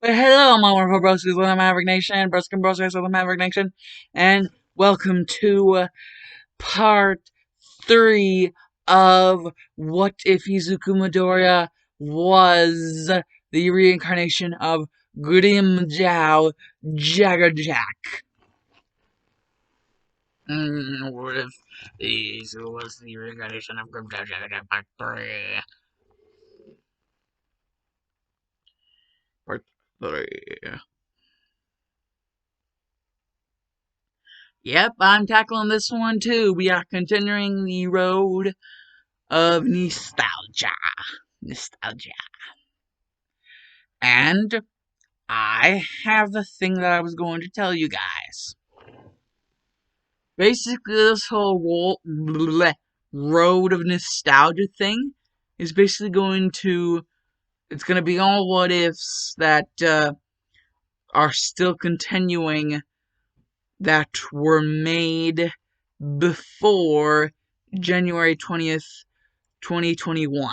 Well, hello, my wonderful broskies with the Maverick Nation, Broskin Broskies with the Maverick Nation, and welcome to part 3 of What If Izuku Midoriya was the reincarnation of Grimjow Jaggerjack. What if Izuku was the reincarnation of Grimjow Jaggerjack part 3? Part 3. Yep, I'm tackling this one too. We are continuing the road of nostalgia. Nostalgia. And I have the thing that I was going to tell you guys. Basically, this whole road of nostalgia thing is basically going to. It's going to be all what ifs that are still continuing that were made before January 20th, 2021.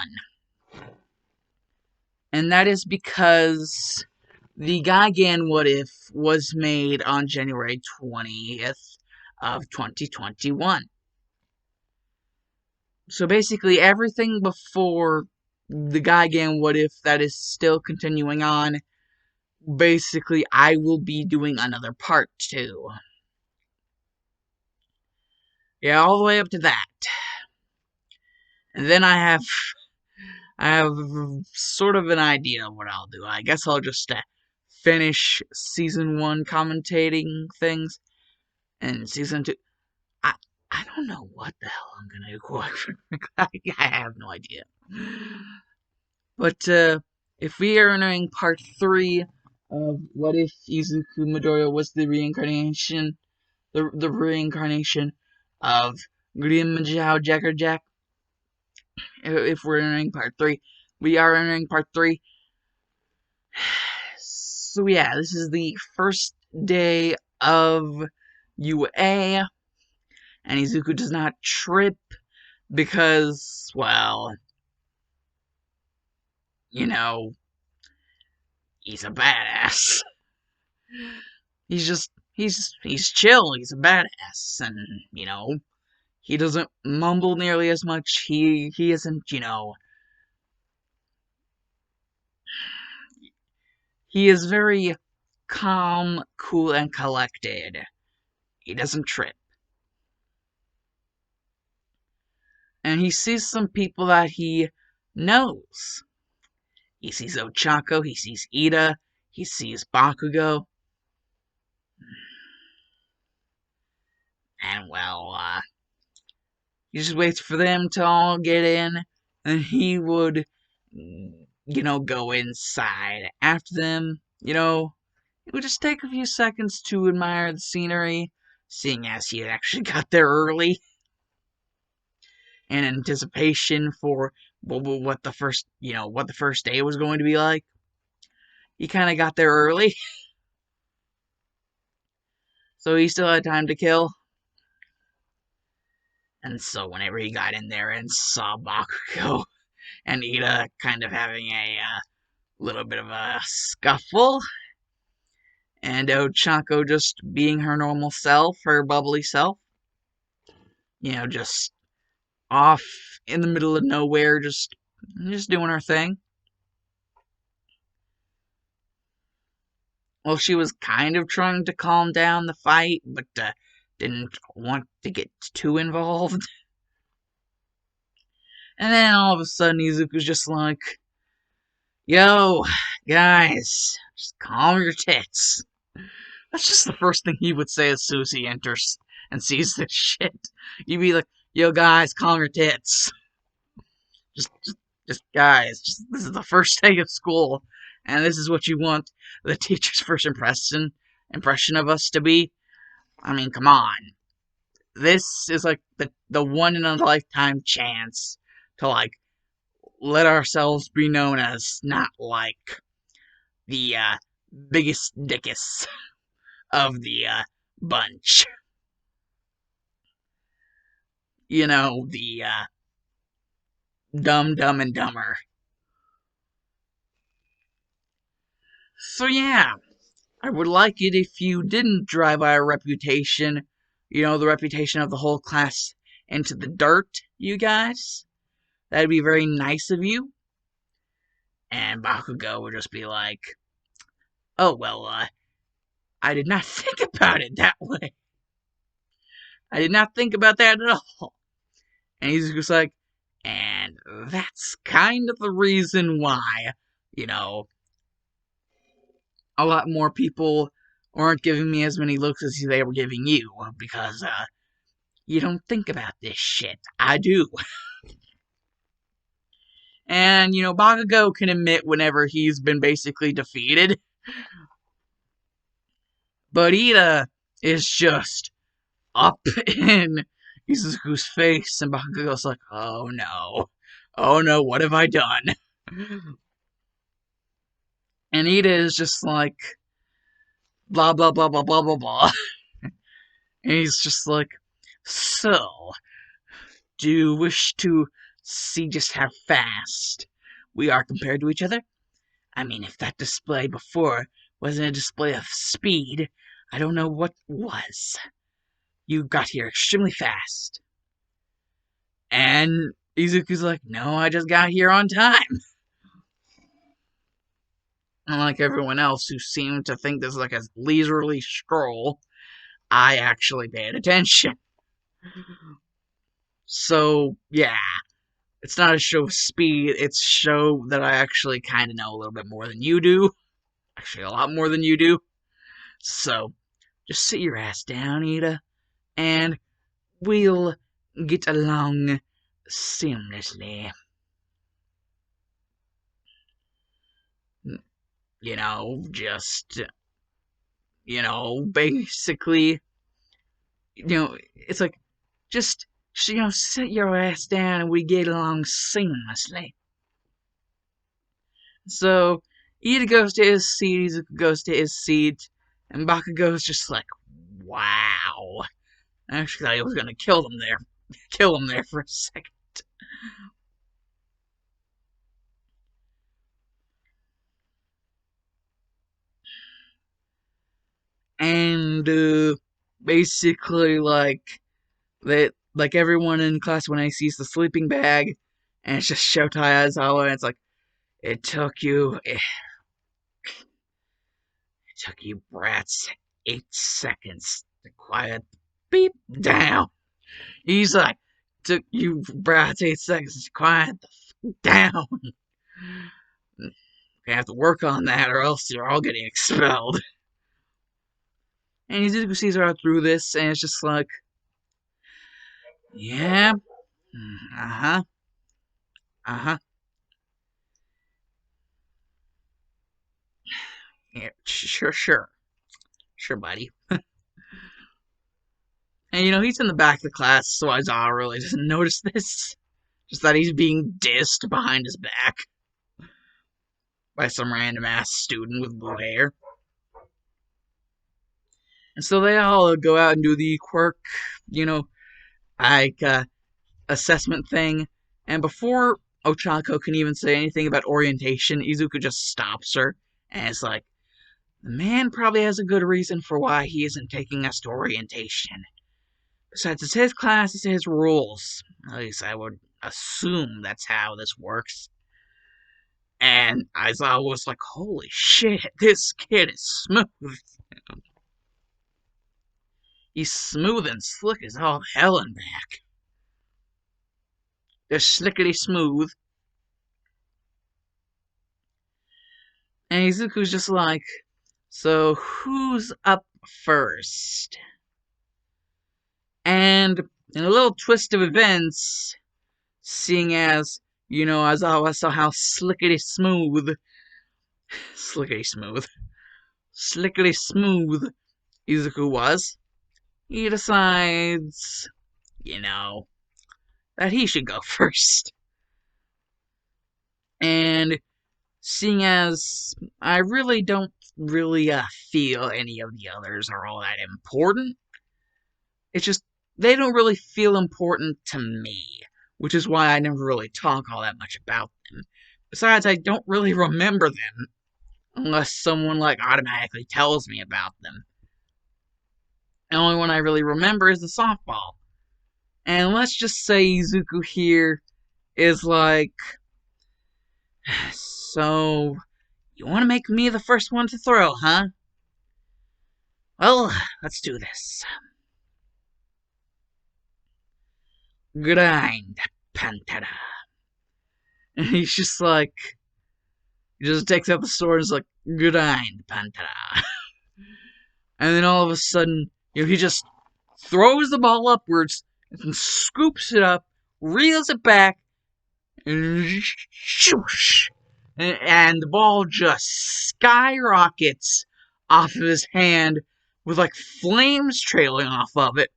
And that is because the Gigan What If was made on January 20th of 2021. So basically everything before the Gigan What If that is still continuing on, basically I will be doing another part to. Yeah, all the way up to that. And then I have sort of an idea of what I'll do. I guess I'll just finish season 1 commentating things, and season 2. I I don't know what the hell I'm gonna do. Quite frankly, I have no idea. But if we are entering part 3 of what if Izuku Midoriya was the reincarnation, the reincarnation of Grimjow Jackerjack. If we're entering part 3, we are entering part 3. So yeah, this is the first day of UA, and Izuku does not trip because, well, you know, he's a badass. He's chill, he's a badass, and, he doesn't mumble nearly as much, he isn't, he is very calm, cool, and collected. He doesn't trip. And he sees some people that he knows. He sees Ochako, he sees Ida, he sees Bakugo. And, well, he just waits for them to all get in, and he would, go inside after them. It would just take a few seconds to admire the scenery, seeing as he had actually got there early, in anticipation for what the first day was going to be like. He kind of got there early, so he still had time to kill. And so whenever he got in there and saw Bakugo and Ida kind of having a little bit of a scuffle, and Ochako just being her normal self, her bubbly self, just off in the middle of nowhere, just doing her thing. Well, she was kind of trying to calm down the fight, but didn't want to get too involved. And then all of a sudden, Izuku's just like, "Yo, guys, just calm your tits." That's just the first thing he would say as soon as he enters and sees this shit. You'd be like, "Yo, guys, calm your tits." Just, just, just guys, this is the first day of school, and this is what you want the teacher's first impression of us to be. I mean, come on. This is like the one in a lifetime chance to let ourselves be known as not like the biggest dickus of the bunch. The dumb and dumber. So yeah, I would like it if you didn't drive our reputation, the reputation of the whole class, into the dirt, you guys. That'd be very nice of you. And Bakugo would just be like, oh, well, I did not think about it that way. I did not think about that at all. And he's just like, and that's kind of the reason why, you know, a lot more people aren't giving me as many looks as they were giving you, because, you don't think about this shit. I do. And, Bakugo can admit whenever he's been basically defeated. But Ida is just up in Izuku's face, and Bakugo's like, oh no. Oh no, what have I done? And Ida is just like, blah, blah, blah, blah, blah, blah, blah. And he's just like, so, do you wish to see just how fast we are compared to each other? I mean, if that display before wasn't a display of speed, I don't know what was. You got here extremely fast. And Izuku's like, no, I just got here on time. Unlike everyone else who seemed to think this was like a leisurely stroll, I actually paid attention. So, yeah. It's not a show of speed, it's a show that I actually kind of know a little bit more than you do. Actually, a lot more than you do. So, just sit your ass down, Ida, and we'll get along seamlessly. Just, basically, it's like, just, sit your ass down and we get along seamlessly. So, Ida goes to his seat, Izuku goes to his seat, and Bakugo's just like, wow. I actually thought he was gonna kill them there. Kill him there for a second. And, basically, like everyone in class when I sees the sleeping bag, and it's just Shotai Aizawa, and it's like, it took you brats 8 seconds to quiet beep down. He's like, took you brats 8 seconds to quiet the down. You have to work on that, or else you're all getting expelled. And Izuku sees her out through this, and it's just like, yeah, uh huh. Yeah, sure, buddy. And he's in the back of the class, so Aizawa really doesn't notice this. Just that he's being dissed behind his back by some random ass student with blue hair. And so they all go out and do the quirk, like, assessment thing. And before Ochako can even say anything about orientation, Izuku just stops her. And it's like, the man probably has a good reason for why he isn't taking us to orientation. Besides, it's his class, it's his rules. At least I would assume that's how this works. And Aizawa was like, holy shit, this kid is smooth. He's smooth and slick as all hell and back. Just slickety smooth. And Izuku's just like, so who's up first? And in a little twist of events, seeing as, Aizawa saw how slickety smooth Izuku was, he decides, that he should go first. And seeing as I really don't feel any of the others are all that important, it's just, they don't really feel important to me, which is why I never really talk all that much about them. Besides, I don't really remember them unless someone like automatically tells me about them. The only one I really remember is the softball. And let's just say Izuku here is like, so you want to make me the first one to throw, huh? Well, let's do this. Grind, Pantera. And he's just like, he just takes out the sword and is like, grind, Pantera. And then all of a sudden, he just throws the ball upwards and scoops it up, reels it back, and shoosh! And the ball just skyrockets off of his hand with like flames trailing off of it.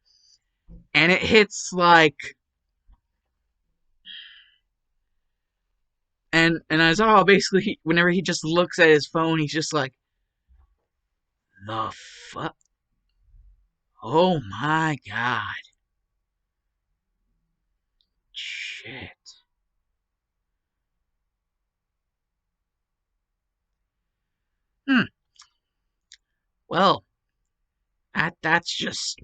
And it hits like. And Aizawa basically, whenever he just looks at his phone, he's just like, the fuck? Oh my god. Shit. Hmm. Well, that's just.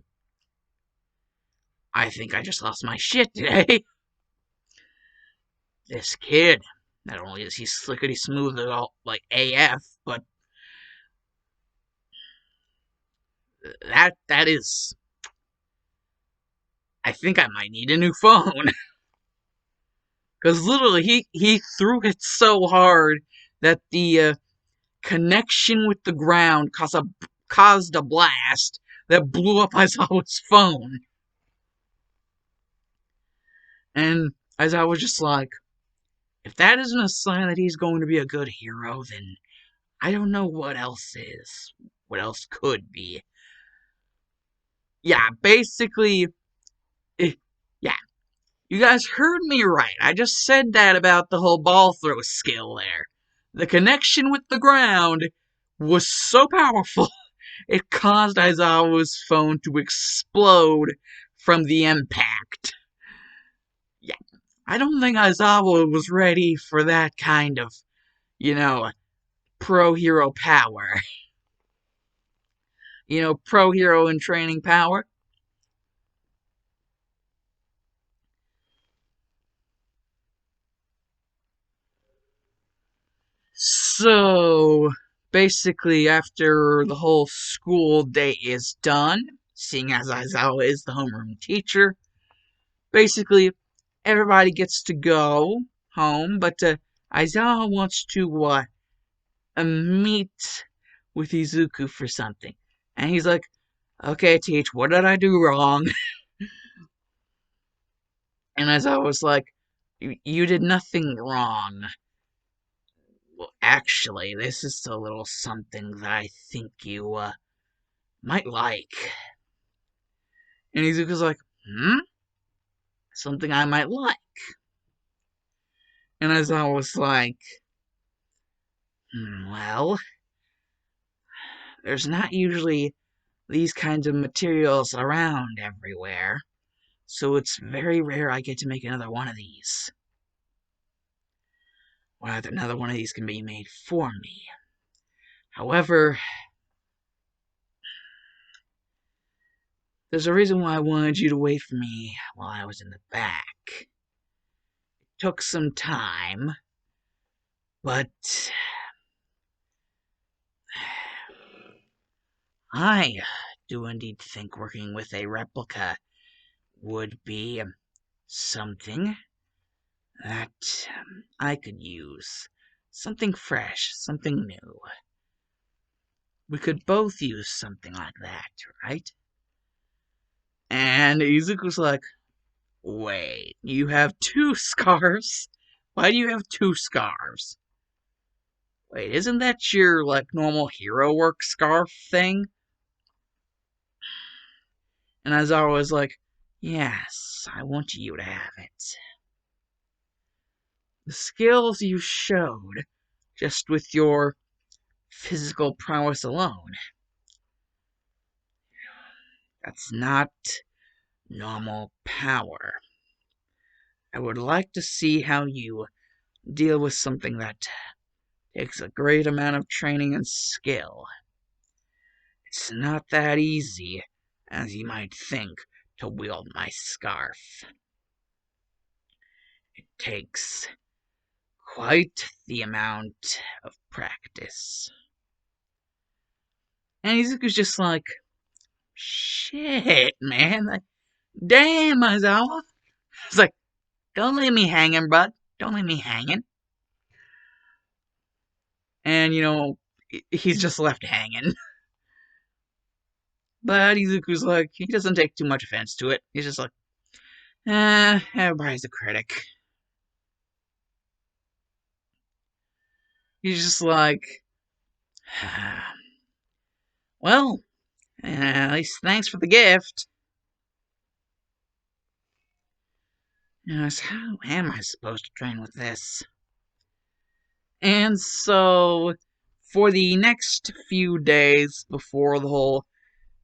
I think I just lost my shit today. This kid. Not only is he slickety smooth at all, like AF, but that is. I think I might need a new phone. Because literally, he threw it so hard that the connection with the ground caused a blast that blew up Aizawa's phone. And Aizawa was just like, if that isn't a sign that he's going to be a good hero, then I don't know what else is. What else could be. Yeah, basically, yeah, you guys heard me right. I just said that about the whole ball throw skill there. The connection with the ground was so powerful, it caused Aizawa's phone to explode from the impact. Yeah, I don't think Aizawa was ready for that kind of, pro-hero power. Pro-hero in training power. So, basically, after the whole school day is done, seeing as Aizawa is the homeroom teacher, basically, everybody gets to go home, but Aizawa wants to meet with Izuku for something. And he's like, okay, Teach, what did I do wrong? And Aizawa was like, you did nothing wrong. Well, actually, this is a little something that I think you might like. And Izuku's like, something I might like. And Aizawa was like, well, there's not usually these kinds of materials around everywhere, so it's very rare I get to make another one of these. Or another one of these can be made for me. However, there's a reason why I wanted you to wait for me while I was in the back. It took some time, but I do indeed think working with a replica would be something that I could use. Something fresh, something new. We could both use something like that, right? And Izuku's like, wait, you have two scarves? Why do you have two scarves? Wait, isn't that your, normal hero work scarf thing? And Aizawa was like, yes, I want you to have it. The skills you showed, just with your physical prowess alone, that's not normal power. I would like to see how you deal with something that takes a great amount of training and skill. It's not that easy, as you might think, to wield my scarf. It takes quite the amount of practice. And Izuku's just like, shit, man. Like, damn, Aizawa. It's like, don't leave me hanging, bud. Don't leave me hanging. And, he's just left hanging. But Izuku's like, he doesn't take too much offense to it. He's just like, everybody's a critic. He's just like, well, at least thanks for the gift. So how am I supposed to train with this? And so, for the next few days before the whole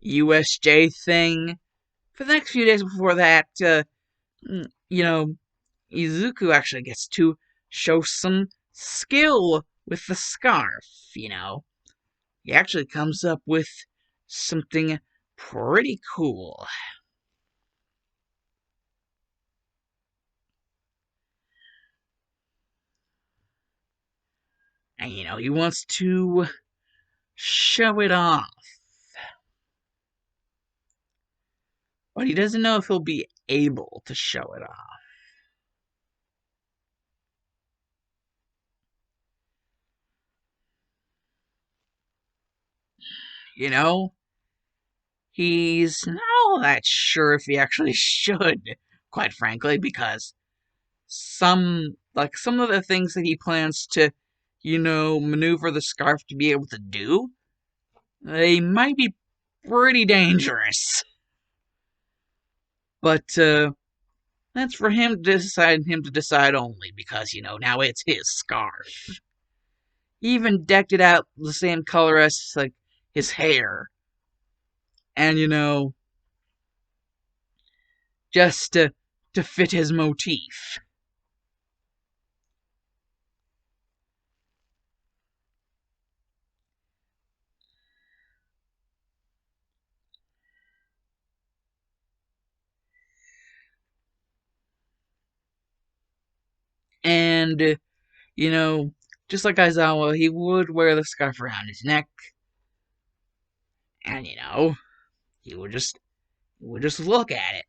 USJ thing, for the next few days before that, Izuku actually gets to show some skill with the scarf, He actually comes up with something pretty cool. And, he wants to show it off. But he doesn't know if he'll be able to show it off. He's not all that sure if he actually should, quite frankly, because some of the things that he plans to, maneuver the scarf to be able to do, they might be pretty dangerous. But that's for him to decide only, because now it's his scarf. He even decked it out the same color as his hair, and just to fit his motif. And, just like Aizawa, he would wear the scarf around his neck. And, he would just look at it.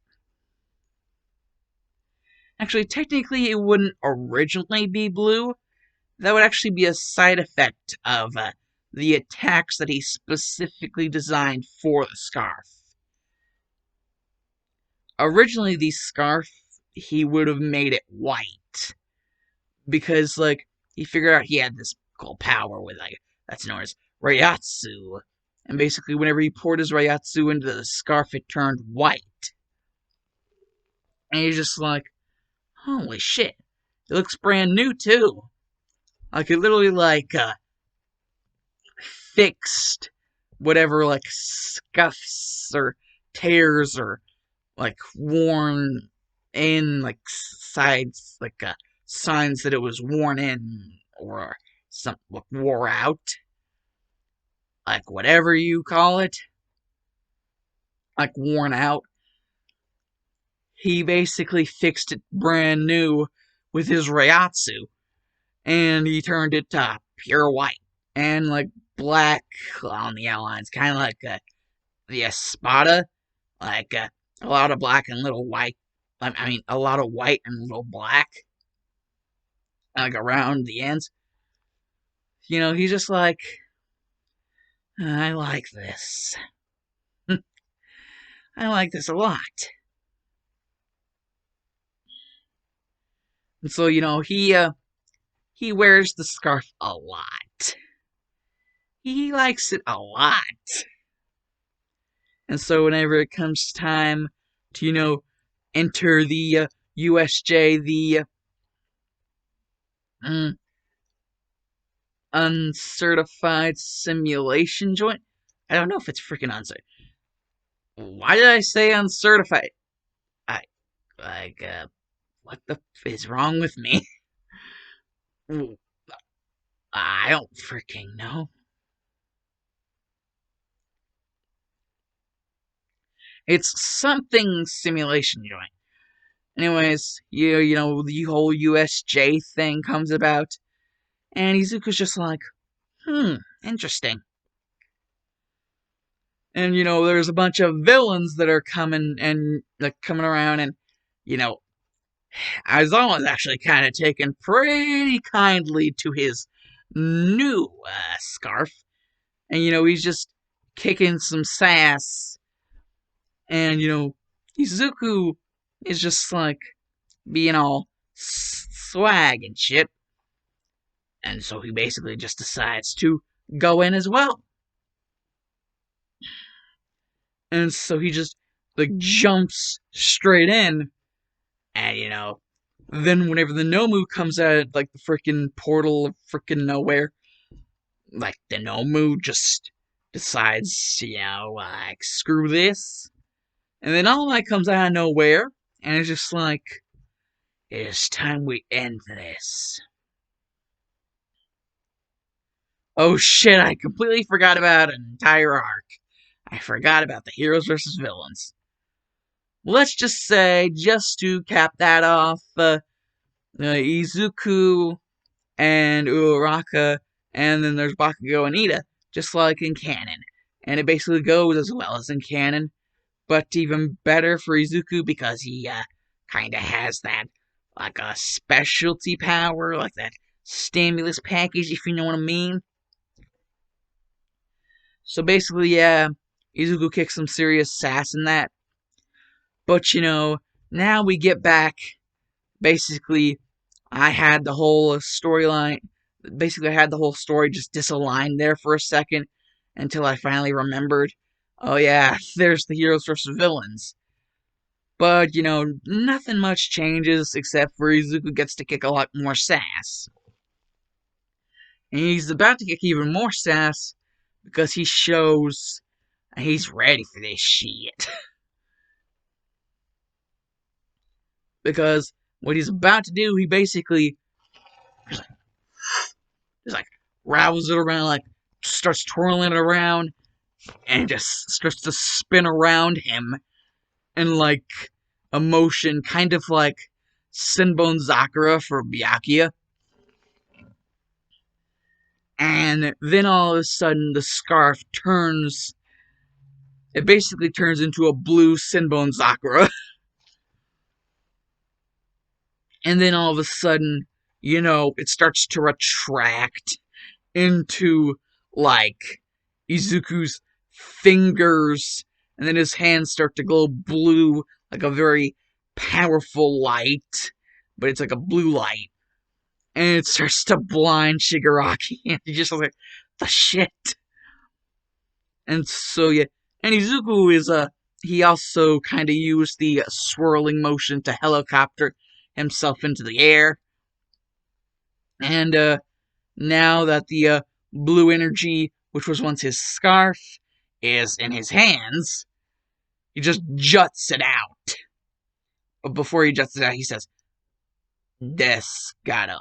Actually, technically, it wouldn't originally be blue. That would actually be a side effect of the attacks that he specifically designed for the scarf. Originally, the scarf, he would have made it white. Because, he figured out he had this cool power with, that's known as Reiatsu. And basically, whenever he poured his Reiatsu into the scarf, it turned white. And he's just like, holy shit. It looks brand new, too. It literally, fixed whatever, scuffs or tears or, worn in, sides, signs that it was worn in or something wore out. Whatever you call it. Worn out. He basically fixed it brand new with his Reiatsu. And he turned it to pure white. And, black on the outlines. Kind of like the Espada. A lot of black and little white. A lot of white and little black. Around the ends. He's just like, I like this. I like this a lot. And so, he wears the scarf a lot. He likes it a lot. And so whenever it comes time to, enter the USJ, the uncertified simulation joint. I don't know if it's freaking uncertified. Why did I say uncertified? What the f is wrong with me? I don't freaking know. It's something simulation joint. Anyways, you know, the whole USJ thing comes about, and Izuku's just like, interesting. And, you know, there's a bunch of villains that are coming and, like, coming around, and, you know, Aizawa's actually kind of taken pretty kindly to his new scarf. And, you know, he's just kicking some sass. And, you know, Izuku is just, like, being all swag and shit. And so he basically just decides to go in as well. And so he just, like, jumps straight in. And, you know, then whenever the Nomu comes out, like, the freaking portal of freaking nowhere, like, the Nomu just decides, you know, like, screw this. And then All Might comes out of nowhere, and it's just like, it is time we end this. Oh shit, I completely forgot about an entire arc. I forgot about the heroes versus villains. Let's just say, just to cap that off, Izuku and Uraraka, and then there's Bakugo and Ida, just like in canon. And it basically goes as well as in canon, but even better for Izuku because he kind of has that, like a specialty power, like that stimulus package, if you know what I mean. So basically, yeah, Izuku kicks some serious sass in that. But, you know, now we get back. Basically, I had the whole storyline. Basically, I had the whole story just disaligned there for a second until I finally remembered. Oh, yeah, there's the heroes versus villains. But, you know, nothing much changes except for Izuku gets to kick a lot more sass. And he's about to kick even more sass because he shows he's ready for this shit. Because what he's about to do, he basically just like ravels it around, like starts twirling it around, and just starts to spin around him in like a motion, kind of like Sinbone Zakura for Byakuya. And then all of a sudden, the scarf turns. It basically turns into a blue Sinbone Zakura. And then all of a sudden, you know, it starts to retract into, like, Izuku's fingers, and then his hands start to glow blue, like a very powerful light, but it's like a blue light. And it starts to blind Shigaraki, and he just like, the shit. And so, yeah, and Izuku is, he also kind of used the swirling motion to helicopter himself into the air. And, now that the blue energy, which was once his scarf, is in his hands, he just juts it out. But before he juts it out, he says, Desgaron.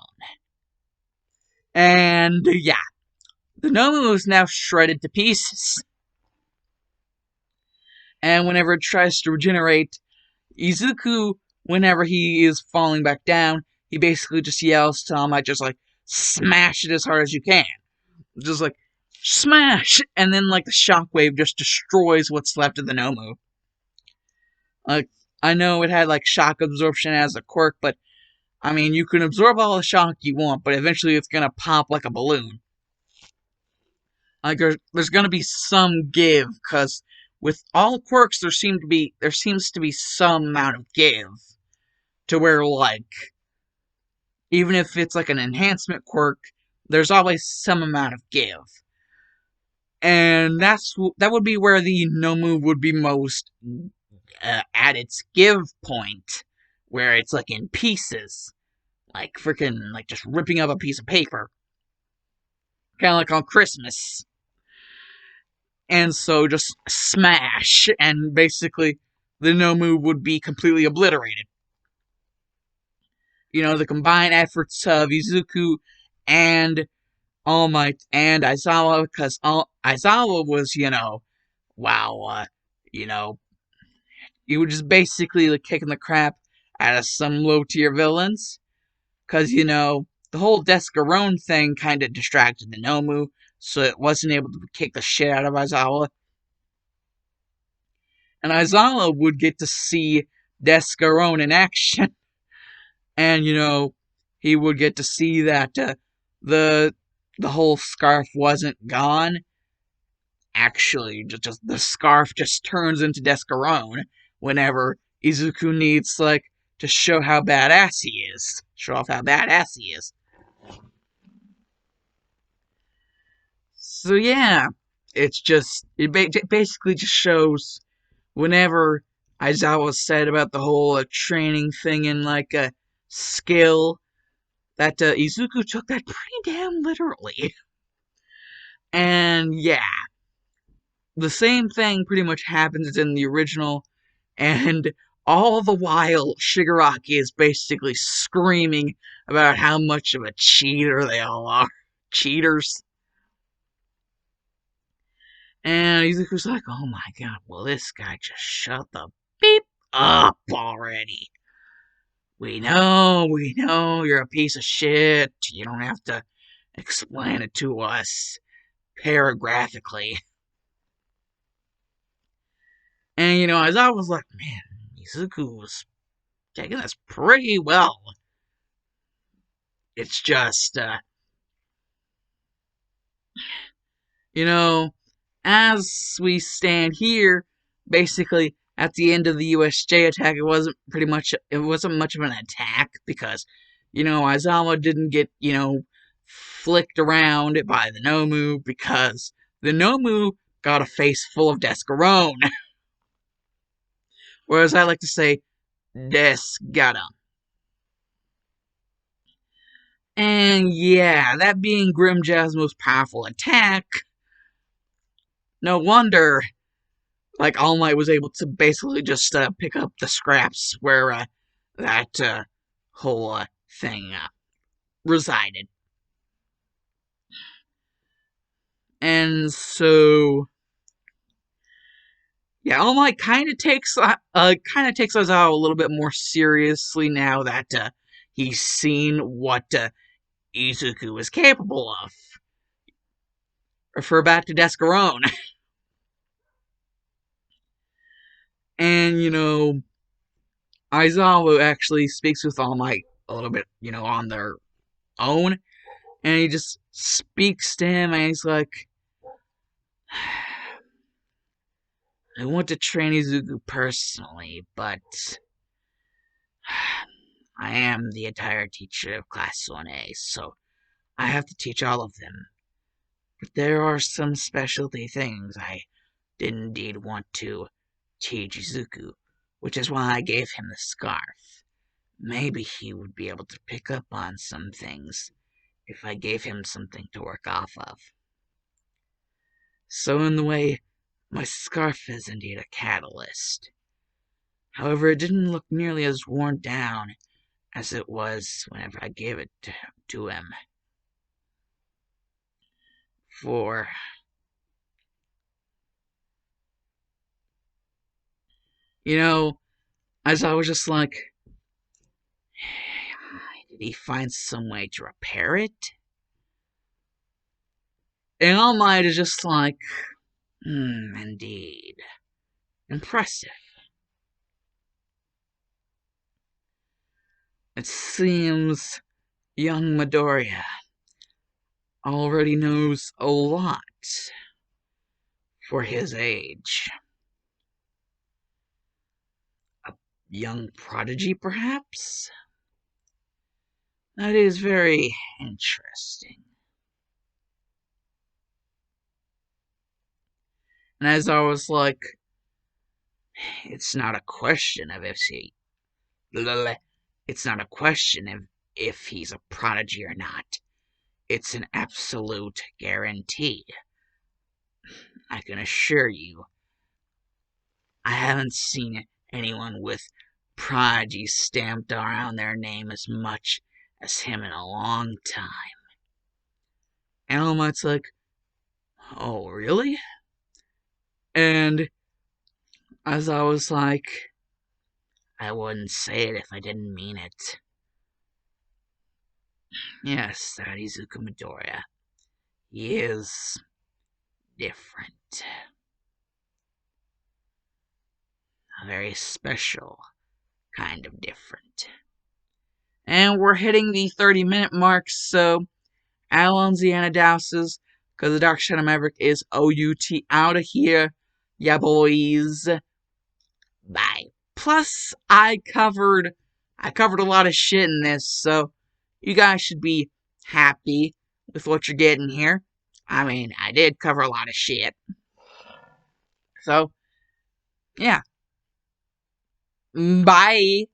And yeah, the Nomu is now shredded to pieces. And whenever it tries to regenerate, Izuku, whenever he is falling back down, he basically just yells to him, just like, smash it as hard as you can. Just like, smash! And then, like, the shockwave just destroys what's left of the Nomu. Like, I know it had, like, shock absorption as a quirk, but, I mean, you can absorb all the shock you want, but eventually it's gonna pop like a balloon. Like, there's gonna be some give, because with all quirks, there seems to be some amount of give. To where, like, even if it's, like, an enhancement quirk, there's always some amount of give. And that would be where the Nomu would be most at its give point, where it's like in pieces, like freaking like just ripping up a piece of paper, kind of like on Christmas. And so just smash, and basically the Nomu would be completely obliterated. You know, the combined efforts of Izuku and All Might and Aizawa, because Aizawa was, wow, you know, he was just basically like kicking the crap out of some low tier villains. Because, the whole Descarone thing kind of distracted the Nomu, so it wasn't able to kick the shit out of Aizawa. And Aizawa would get to see Descarone in action, and, he would get to see that the the whole scarf wasn't gone. Actually, just the scarf just turns into Descarone whenever Izuku needs, like, to show how badass he is. Show off how badass he is. So yeah, it basically just shows whenever Aizawa said about the whole training thing and like a skill that Izuku took that pretty damn literally. And yeah, the same thing pretty much happens in the original, and all the while Shigaraki is basically screaming about how much of a cheater they all are. Cheaters. And Izuku's like, oh my god, will this guy just shut the beep up already? We know you're a piece of shit. You don't have to explain it to us paragraphically. And, as I was like, man, Izuku was taking this pretty well. It's just, you know, as we stand here, basically at the end of the USJ attack, it wasn't much of an attack because, Aizawa didn't get, flicked around by the Nomu because the Nomu got a face full of Descarone. Whereas I like to say, Des got him. And yeah, that being Grimjow's most powerful attack, no wonder like All Might was able to basically just pick up the scraps where that whole thing resided. And so, yeah, All Might kind of takes Ozawa a little bit more seriously now that he's seen what Izuku is capable of. Refer back to Descarone. And Aizawa actually speaks with All Might a little bit, on their own, and he just speaks to him, and he's like, I want to train Izuku personally, but I am the entire teacher of Class 1A, so I have to teach all of them. But there are some specialty things I did indeed want to teach Izuku, which is why I gave him the scarf. Maybe he would be able to pick up on some things if I gave him something to work off of. So in the way, my scarf is indeed a catalyst. However, it didn't look nearly as worn down as it was whenever I gave it to him. For as I was just like, did he find some way to repair it? And All Might is just like, indeed. Impressive. It seems young Midoriya already knows a lot for his age. A young prodigy, perhaps? That is very interesting. And as I was like, it's not a question of it's not a question of if he's a prodigy or not. It's an absolute guarantee. I can assure you, I haven't seen anyone with prodigy stamped around their name as much as him in a long time. And All Might's like, oh, really? And as I was like, I wouldn't say it if I didn't mean it. Yes, that Izuku Midoriya. He is different. A very special kind of different. And we're hitting the 30-minute mark, so Alon's the Anadouses, because the Dark Shadow Maverick is OUT out of here. Yeah, boys. Bye. Plus, I covered a lot of shit in this, so you guys should be happy with what you're getting here. I mean, I did cover a lot of shit. So, yeah. Bye.